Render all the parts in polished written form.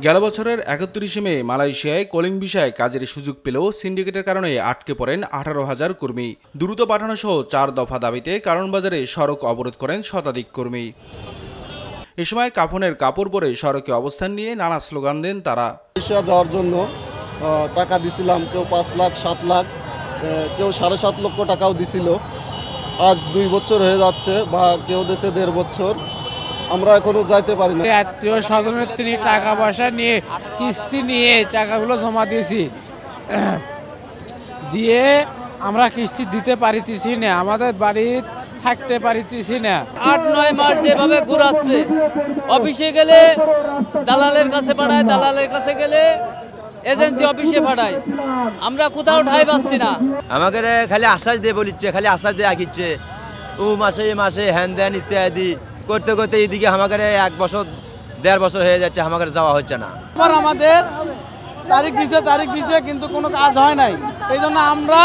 গেল বছরের ৩১শে মে মালয়েশিয়ায় কলিং ভিসায় কাজের সুযোগ পেলেও সিন্ডিকেটের কারণে আটকে পড়েন ১৮,০০০ কর্মী। দ্রুত পাঠানো সহ ৪ দফা দাবিতে কারওয়ানবাজারে সড়ক অবরোধ করেন শতাধিক কর্মী। এ সময় কাফনের কাপড় পরে সড়কে অবস্থান নিয়ে নানা স্লোগান দেন তারা। মালয়েশিয়া যাওয়ার জন্য টাকা দিছিলাম, কেউ ৫ লাখ ৭ লাখ, কেউ ৭.৫ লক্ষ টাকাও দিছিল। আজ ২ বছর হয়ে যাচ্ছে বা কেউ দেশে ১.৫ বছর, আমরা এখনো যাইতে পারি না। আত্মীয় স্বজনের তিনি টাকা পয়সা নিয়ে কিস্তি নিয়ে টাকাগুলো জমা দিয়েছি, দিয়ে আমরা কিস্তি দিতে পারিতেছি না, আমাদের বাড়ির থাকতে পারিতেছি না। ৮-৯ মাস যেভাবে ঘুরাচ্ছে, অফিসে গেলে দালালের কাছে পাঠায়, দালালের কাছে গেলে এজেন্সি অফিসে পাঠায়, আমরা কোথাও ঠাঁই পাচ্ছি না। আমাকে খালি আশ্বাস দিয়ে বলিচ্ছে, খালি আশ্বাস দিয়ে আঁকিচ্ছে, ও মাসে মাসে হ্যান ত্যান ইত্যাদি করতে করতে এইদিকে আমাকে ১ বছর ১.৫ বছর হয়ে যাচ্ছে, আমাকে যাওয়া হচ্ছে না। আমাদের তারিখ দিচ্ছে কিন্তু কোনো কাজ হয় নাই। এই জন্য আমরা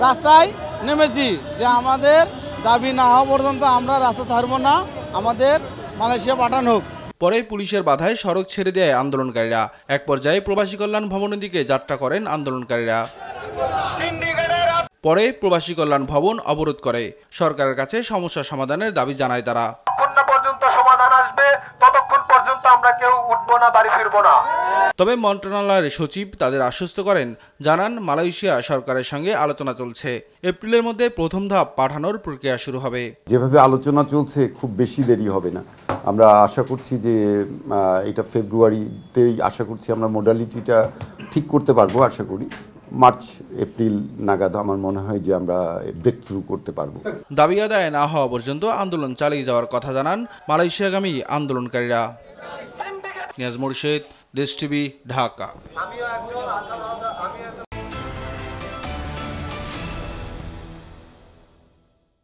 রাস্তায় নেমেছি যে আমাদের দাবি না হওয়া পর্যন্ত আমরা রাস্তা ছাড়বো না, আমাদের মালয়েশিয়া পাঠানো হোক। পরে পুলিশের বাধায় সড়ক ছেড়ে দেয় আন্দোলনকারীরা। এক পর্যায়ে প্রবাসী কল্যাণ ভবনের দিকে যাত্রা করেন আন্দোলনকারীরা। পরে প্রবাসী কল্যাণ ভবন অবরোধ করে সরকারের কাছে সমস্যা সমাধানের দাবি জানায় তারা। পর্যন্ত সমাধান আসবে ততক্ষণ পর্যন্ত আমরা কেউ উঠবো না, বাড়ি ফিরবো না। তবে মন্ত্রণালয়ের সচিব তাদের আশ্বস্ত করেন, জানান মালয়েশিয়া সরকারের সঙ্গে আলোচনা চলছে। এপ্রিলের মধ্যে প্রথম ধাপ পাঠানোর প্রক্রিয়া শুরু হবে। যেভাবে আলোচনা চলছে খুব বেশি দেরি হবে না। আমরা আশা করছি যে এটা ফেব্রুয়ারিতেই আশা করছি আমরা মোডালিটিটা ঠিক করতে পারবো। আশা করি মার্চ এপ্রিল নাগাদ আমার মনে হয় যে আমরা ব্রেক থ্রু করতে পারবো। দাবি আদায় না হওয়া পর্যন্ত আন্দোলন চালিয়ে যাওয়ার কথা জানান মালয়েশিয়াগামী আন্দোলনকারীরা। নিয়াজ মুর্শেদ, দেশ টিভি, ঢাকা।